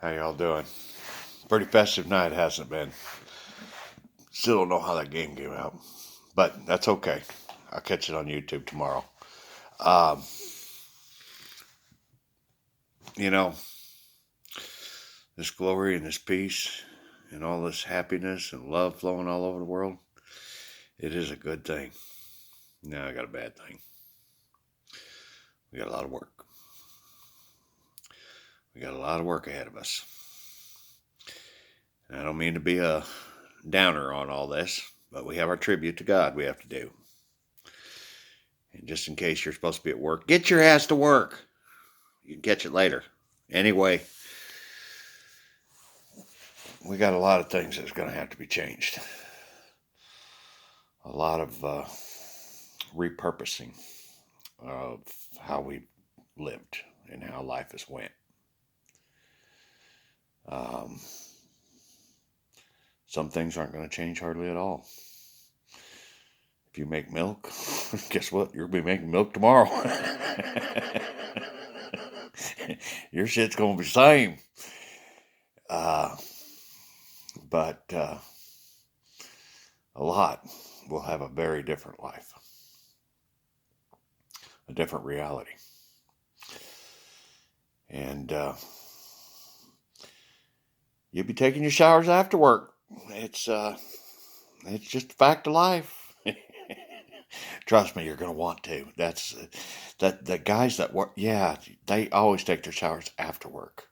How y'all doing? Pretty festive night, hasn't it been? Still don't know how that game came out, but that's okay. I'll catch it on YouTube tomorrow. Um, you know, this glory and this peace and all this happiness and love flowing all over the world, it is a good thing. Now I got a bad thing. We got a lot of work. We got a lot of work ahead of us. And I don't mean to be a downer on all this, but we have our tribute to God we have to do. And just in case you're supposed to be at work, get your ass to work. You can catch it later. Anyway, we got a lot of things that's going to have to be changed. A lot of repurposing of how we lived and how life has went. Some things aren't going to change hardly at all. If you make milk, guess what? You'll be making milk tomorrow. Your shit's going to be the same. But a lot will have a very different life, a different reality. And you'll be taking your showers after work. It's just a fact of life. Trust me, you're going to want to. That's that the guys that work. Yeah, they always take their showers after work.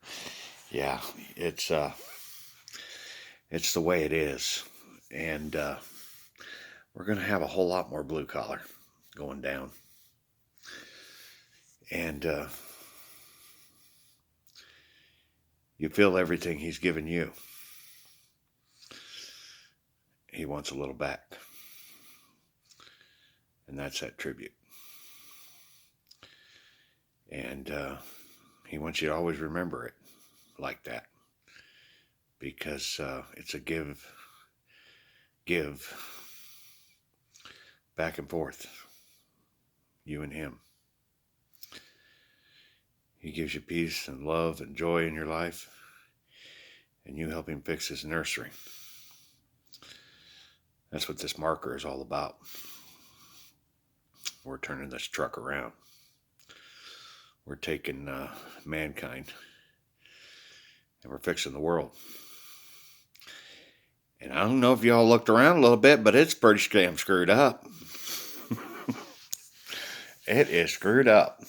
Yeah, it's the way it is, and we're going to have a whole lot more blue collar going down, and you feel everything he's given you. He wants a little back. And that's that tribute. And he wants you to always remember it like that. Because it's a give, back and forth. You and him. He gives you peace and love and joy in your life. And you help him fix his nursery. That's what this marker is all about. We're turning this truck around. We're taking mankind and we're fixing the world. And I don't know if y'all looked around a little bit, but it's pretty damn screwed up. It is screwed up.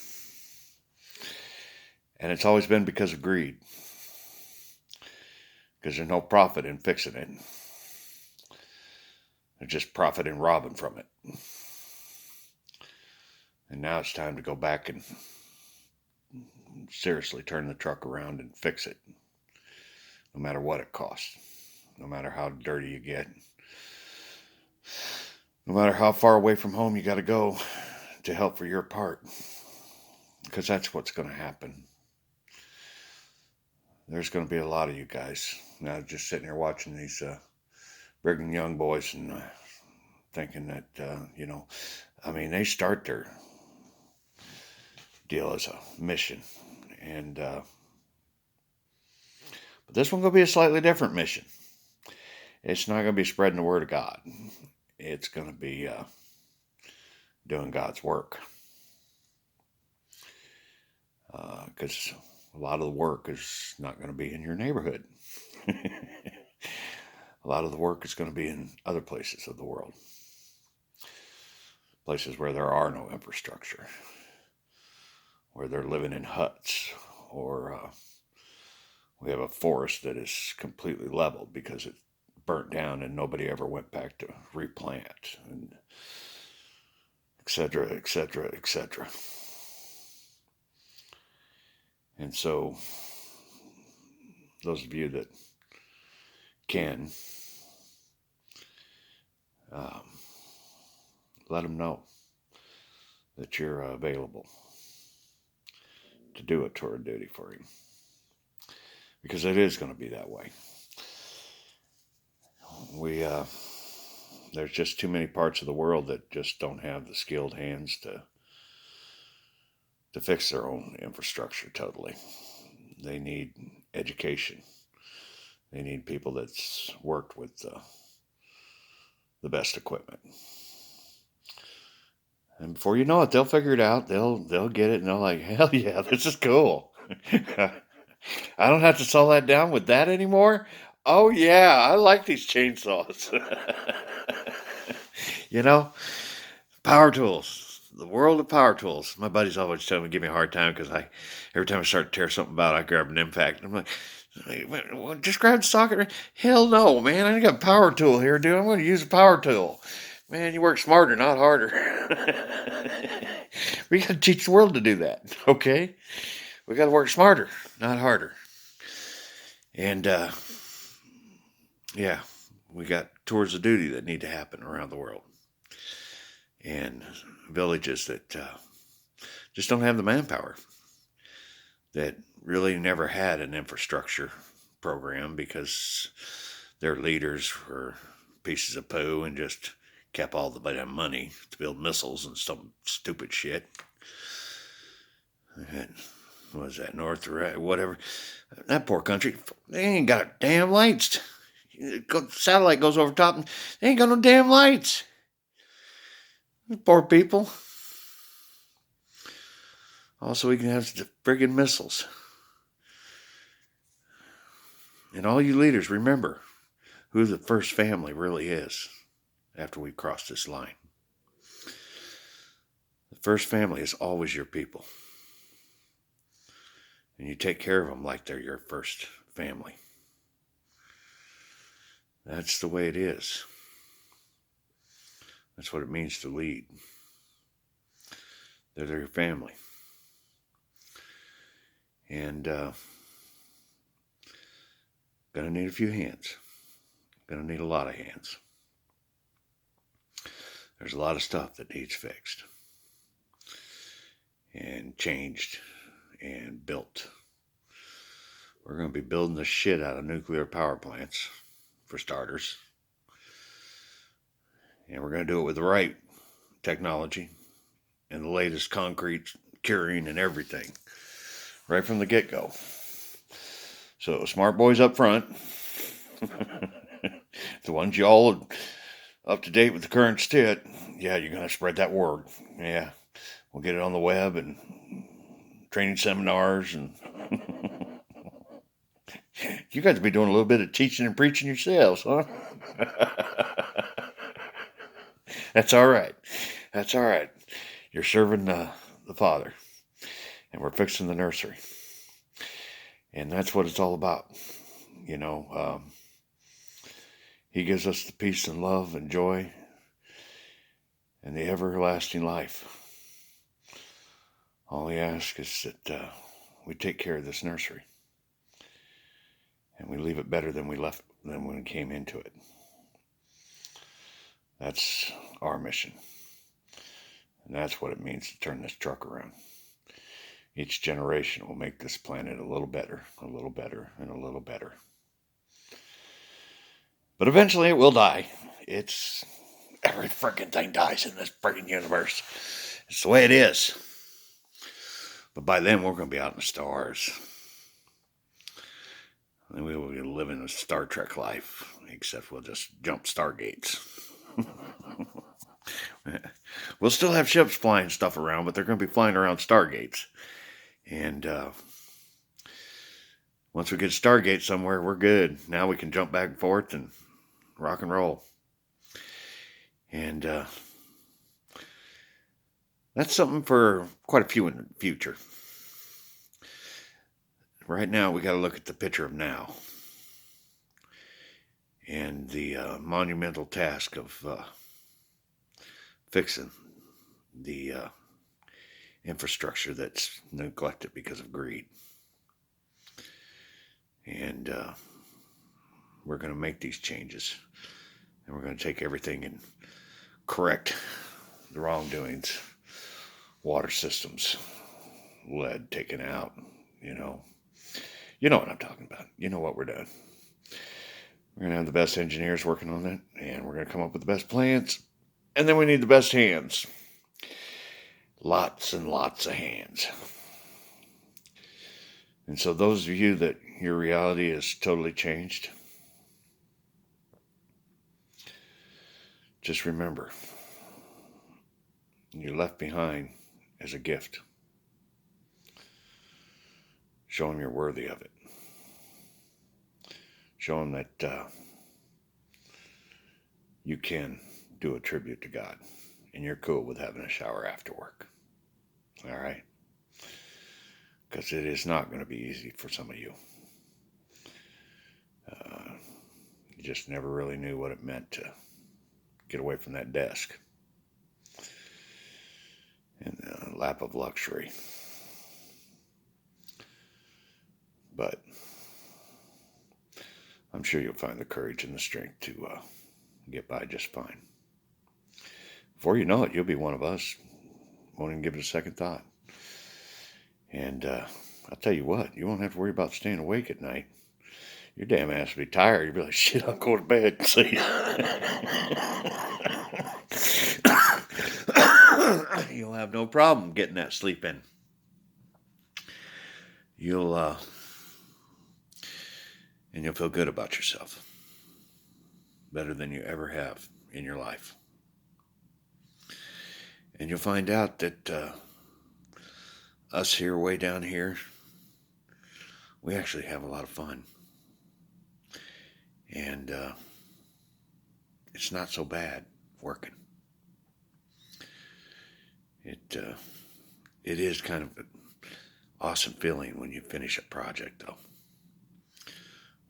And it's always been because of greed. Because there's no profit in fixing it. There's just profit in robbing from it. And now it's time to go back and seriously turn the truck around and fix it. No matter what it costs. No matter how dirty you get. No matter how far away from home you got to go to help for your part. Because that's what's going to happen. There's going to be a lot of you guys now just sitting here watching these Brigham Young boys and thinking that, they start their deal as a mission. And but this one's going to be a slightly different mission. It's not going to be spreading the word of God. It's going to be doing God's work. Because a lot of the work is not going to be in your neighborhood. A lot of the work is going to be in other places of the world. Places where there are no infrastructure. Where they're living in huts. Or we have a forest that is completely leveled because it burnt down and nobody ever went back to replant. And etc., etc., etc. And so, those of you that can, let them know that you're available to do a tour of duty for him. Because it is going to be that way. There's just too many parts of the world that just don't have the skilled hands to fix their own infrastructure totally. They need education. They need people that's worked with the best equipment. And before you know it, they'll figure it out. They'll get it, and they're like, hell yeah, this is cool. I don't have to saw that down with that anymore. Oh yeah, I like these chainsaws. You know, power tools. The world of power tools. My buddies always tell me, give me a hard time because every time I start to tear something about, I grab an impact. I'm like, well, just grab the socket. Hell no, man. I got a power tool here, dude. I'm going to use a power tool. Man, you work smarter, not harder. We got to teach the world to do that, okay? We got to work smarter, not harder. And, yeah, we got tours of duty that need to happen around the world. And villages that just don't have the manpower, that really never had an infrastructure program because their leaders were pieces of poo and just kept all the damn money to build missiles and some stupid shit. And what was that, North or whatever? That poor country, they ain't got damn lights. Satellite goes over top and they ain't got no damn lights. Poor people. Also, we can have the friggin' missiles. And all you leaders, remember who the first family really is after we cross this line. The first family is always your people. And you take care of them like they're your first family. That's the way it is. That's what it means to lead. They're your family. And gonna need a few hands. Gonna need a lot of hands. There's a lot of stuff that needs fixed and changed and built. We're going to be building the shit out of nuclear power plants, for starters. And we're going to do it with the right technology and the latest concrete curing and everything, right from the get-go. So smart boys up front, the ones y'all up to date with the current state, yeah, you're going to spread that word. Yeah, we'll get it on the web and training seminars, and you guys be doing a little bit of teaching and preaching yourselves, huh? That's all right. That's all right. You're serving the Father, and we're fixing the nursery. And that's what it's all about. You know, He gives us the peace and love and joy and the everlasting life. All He asks is that we take care of this nursery and we leave it better than we left, than when we came into it. That's our mission. And that's what it means to turn this truck around. Each generation will make this planet a little better, and a little better. But eventually it will die. Every freaking thing dies in this freaking universe. It's the way it is. But by then we're going to be out in the stars. And we will be living a Star Trek life, except we'll just jump stargates. We'll still have ships flying stuff around, but they're going to be flying around stargates. And once we get a Stargate somewhere, we're good. Now we can jump back and forth and rock and roll. And that's something for quite a few in the future. Right now, we got to look at the picture of now. And the monumental task of fixing the infrastructure that's neglected because of greed. And we're going to make these changes. And we're going to take everything and correct the wrongdoings. Water systems, lead taken out, you know. You know what I'm talking about. You know what we're doing. We're going to have the best engineers working on it. And we're going to come up with the best plans. And then we need the best hands. Lots and lots of hands. And so those of you that your reality is totally changed, just remember, you're left behind as a gift. Show them you're worthy of it. Show them that you can do a tribute to God, and you're cool with having a shower after work. All right? Because it is not going to be easy for some of you. You just never really knew what it meant to get away from that desk in the lap of luxury. But I'm sure you'll find the courage and the strength to get by just fine. Before you know it, you'll be one of us. Won't even give it a second thought. And I'll tell you what, you won't have to worry about staying awake at night. Your damn ass will be tired. You'll be like, shit, I'll go to bed. See? You'll have no problem getting that sleep in. You'll feel good about yourself. Better than you ever have in your life. And you'll find out that us here, way down here, we actually have a lot of fun. And it's not so bad working. It is kind of an awesome feeling when you finish a project, though.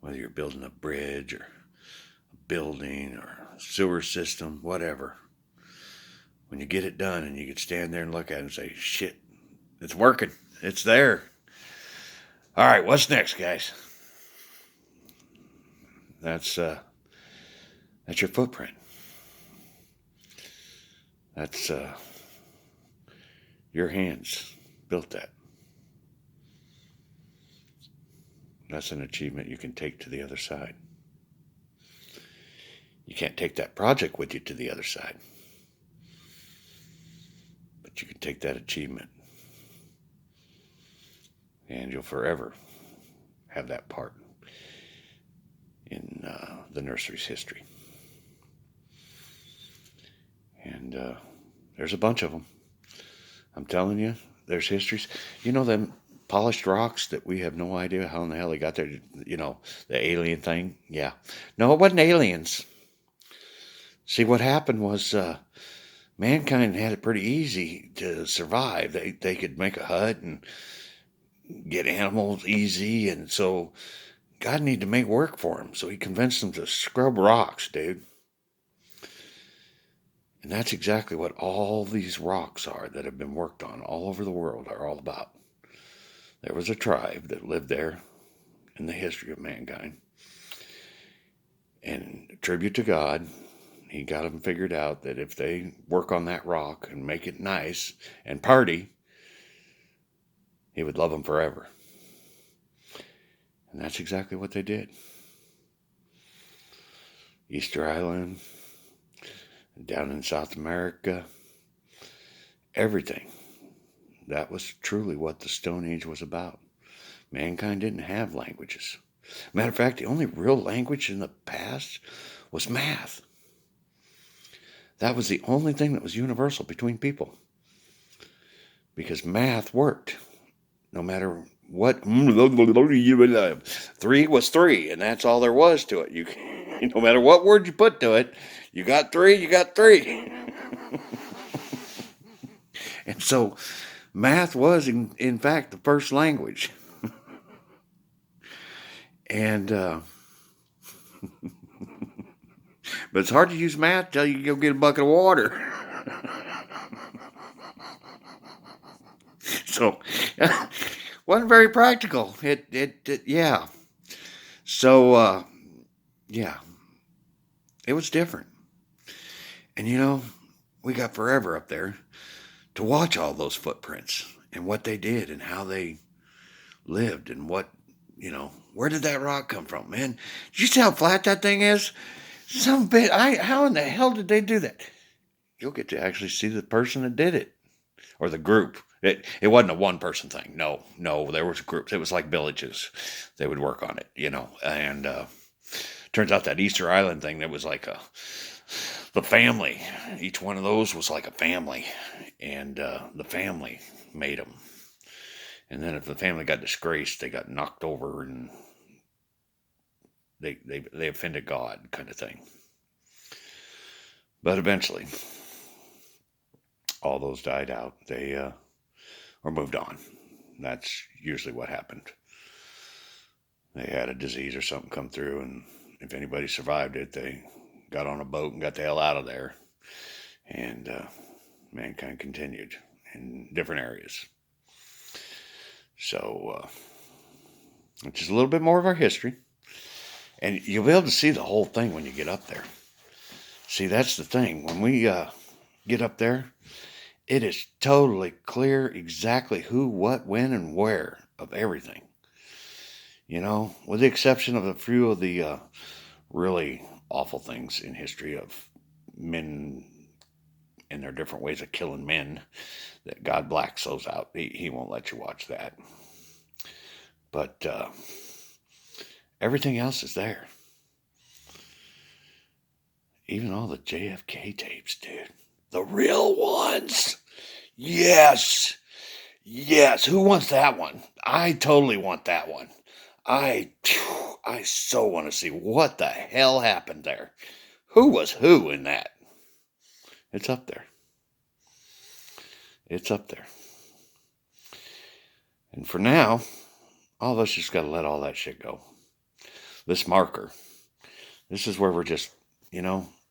Whether you're building a bridge or a building or a sewer system, whatever. When you get it done and you can stand there and look at it and say, shit, it's working. It's there. All right, what's next, guys? That's your footprint. That's your hands built that. That's an achievement you can take to the other side. You can't take that project with you to the other side. But you can take that achievement. And you'll forever have that part in the nursery's history. And there's a bunch of them. I'm telling you, there's histories. You know them polished rocks that we have no idea how in the hell they got there? You know, the alien thing? Yeah. No, it wasn't aliens. See, what happened was mankind had it pretty easy to survive. They could make a hut and get animals easy, and so God needed to make work for them. So he convinced them to scrub rocks, dude. And that's exactly what all these rocks are that have been worked on all over the world are all about. There was a tribe that lived there in the history of mankind. And tribute to God, he got them figured out that if they work on that rock and make it nice and party, he would love them forever. And that's exactly what they did. Easter Island, down in South America, everything. That was truly what the Stone Age was about. Mankind didn't have languages. Matter of fact, the only real language in the past was math. That was the only thing that was universal between people. Because math worked. No matter what. 3 was 3, and that's all there was to it. No matter what word you put to it, you got 3, you got 3. And so math was, in fact, the first language. And, but it's hard to use math until you go get a bucket of water. So, wasn't very practical. Yeah. So, yeah. It was different. And you know, we got forever up there to watch all those footprints and what they did and how they lived and what, you know, where did that rock come from, man? Did you see how flat that thing is? Some bit. How in the hell did they do that? You'll get to actually see the person that did it, or the group. It wasn't a one person thing. No, no, there was groups. It was like villages. They would work on it, and turns out that Easter Island thing, that was like the family. Each one of those was like a family, and the family made them. And then if the family got disgraced, they got knocked over, and they offended God, kind of thing. But eventually, all those died out. They or moved on. That's usually what happened. They had a disease or something come through, and if anybody survived it, they got on a boat and got the hell out of there. And mankind continued in different areas. So, which is a little bit more of our history. And you'll be able to see the whole thing when you get up there. See, that's the thing. When we get up there, it is totally clear exactly who, what, when, and where of everything. With the exception of a few of the really awful things in history of men and their different ways of killing men, that God blacks those out. He won't let you watch that. But everything else is there. Even all the JFK tapes, dude. The real ones. Yes. Yes. Who wants that one? I totally want that one. I so want to see what the hell happened there. Who was who in that? It's up there. It's up there. And for now, all of us just got to let all that shit go. This marker. This is where we're just,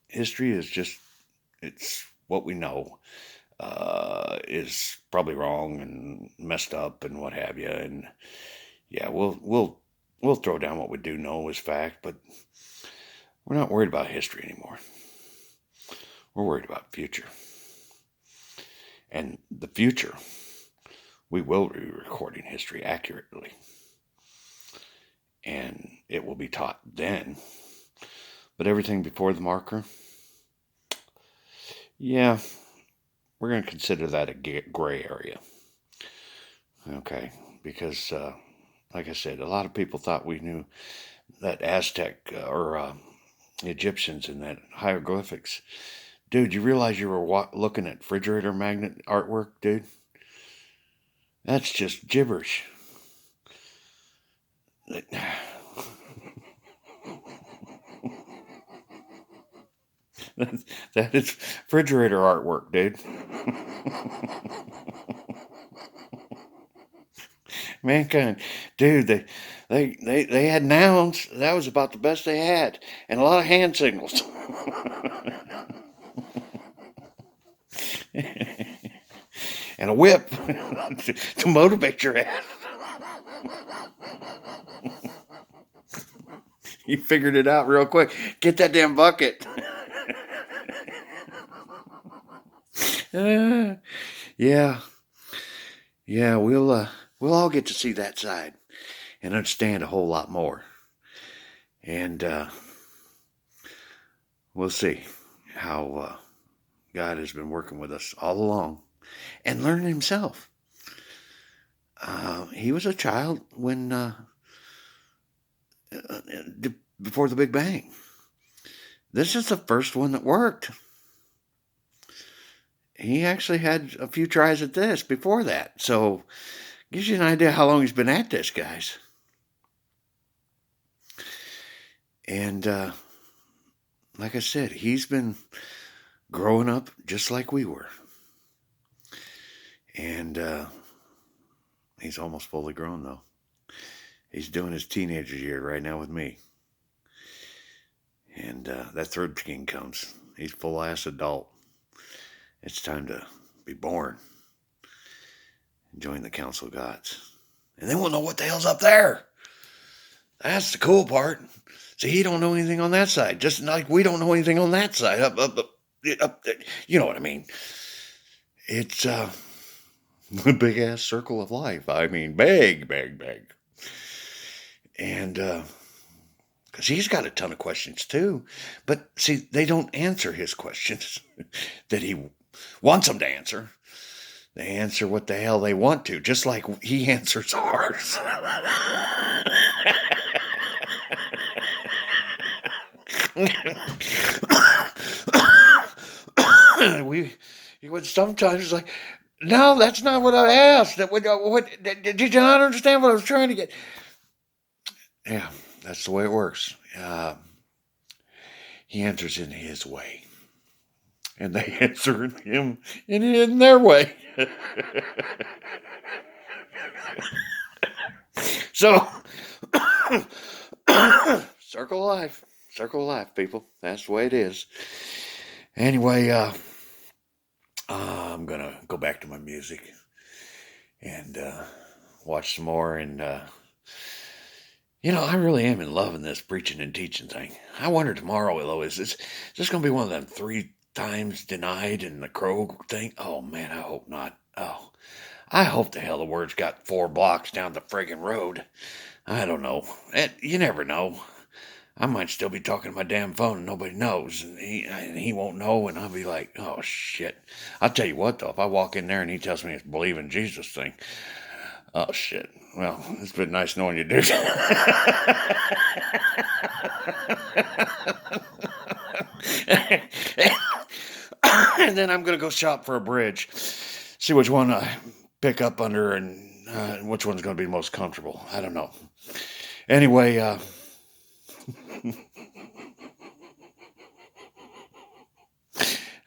history is just, it's what we know is probably wrong and messed up and what have you. And yeah, we'll throw down what we do know as fact, but we're not worried about history anymore. We're worried about future. And the future, we will be recording history accurately. And it will be taught then. But everything before the marker, yeah, we're going to consider that a gray area. Okay, because like I said, a lot of people thought we knew that Aztec or Egyptians and that hieroglyphics. Dude, you realize you were looking at refrigerator magnet artwork, dude? That's just gibberish. That is refrigerator artwork, dude. Mankind, dude, they had nouns. That was about the best they had, and a lot of hand signals. And a whip to motivate your ass. You figured it out real quick. Get that damn bucket. Yeah, we'll all get to see that side and understand a whole lot more. And we'll see how God has been working with us all along and learning himself. He was a child when before the Big Bang. This is the first one that worked. He actually had a few tries at this before that. So gives you an idea how long he's been at this, guys. And like I said, he's been growing up just like we were. And he's almost fully grown, though. He's doing his teenager year right now with me. And that third king comes. He's full-ass adult. It's time to be born and join the Council of Gods. And then we'll know what the hell's up there. That's the cool part. See, he don't know anything on that side, just like we don't know anything on that side. Up there. You know what I mean? It's a big-ass circle of life. I mean, big. And because he's got a ton of questions too. But see, they don't answer his questions that he wants them to answer. They answer what the hell they want to, just like he answers ours. we he would sometimes like, no, that's not what I asked. Did you not understand what I was trying to get? Yeah, that's the way it works. He answers in his way, and they answer him in their way. So, circle of life, people. That's the way it is. Anyway, I'm gonna go back to my music and watch some more. And I really am in loving this preaching and teaching thing. I wonder tomorrow, though, is this gonna be one of them 3 times denied in the crow thing? Oh man, I hope not. Oh, I hope the hell the word's got 4 blocks down the friggin' road. I don't know. You never know. I might still be talking to my damn phone and nobody knows, and he won't know, and I'll be like, oh shit. I'll tell you what though, if I walk in there and he tells me it's believe in Jesus thing, oh shit. Well, it's been nice knowing you, dude. And then I'm gonna go shop for a bridge, see which one I pick up under, and which one's gonna be the most comfortable. I don't know. Anyway,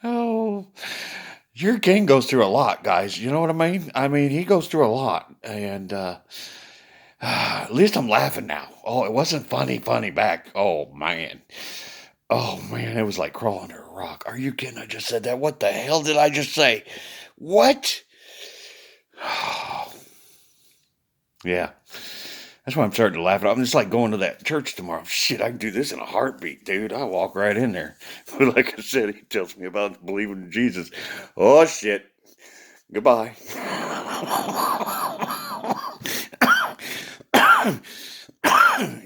oh, your king goes through a lot, guys. You know what I mean? I mean, he goes through a lot, and at least I'm laughing now. Oh, it wasn't funny back. Oh man, it was like crawling under a rock. Are you kidding? I just said that. What the hell did I just say? What? Yeah. That's why I'm starting to laugh. I'm just like going to that church tomorrow. Shit, I can do this in a heartbeat, dude. I'll walk right in there. But like I said, he tells me about believing in Jesus. Oh, shit. Goodbye.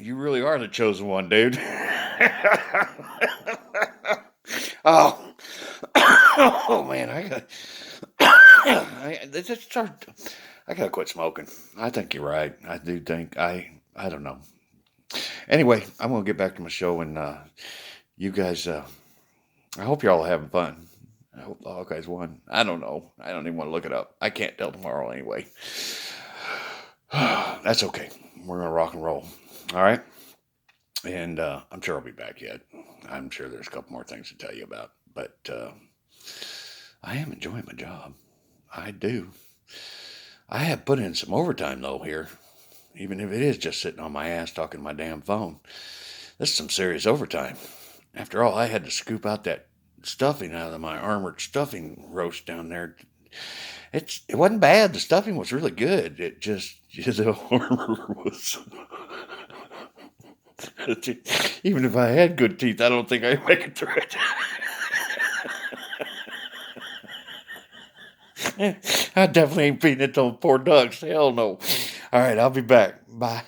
You really are the chosen one, dude. Oh. Oh, man. I gotta quit smoking. I think you're right. I do think I don't know. Anyway, I'm gonna get back to my show, and you guys. I hope you're all having fun. I hope the Hawkeyes won. I don't know. I don't even want to look it up. I can't tell tomorrow anyway. That's okay. We're gonna rock and roll. All right. And I'm sure I'll be back yet. I'm sure there's a couple more things to tell you about, but I am enjoying my job. I do. I have put in some overtime though here, even if it is just sitting on my ass talking to my damn phone. This is some serious overtime. After all, I had to scoop out that stuffing out of my armored stuffing roast down there. It wasn't bad. The stuffing was really good. It just the armor was. Even if I had good teeth, I don't think I'd make it through it. I definitely ain't feeding it to those poor ducks. Hell no. All right, I'll be back. Bye.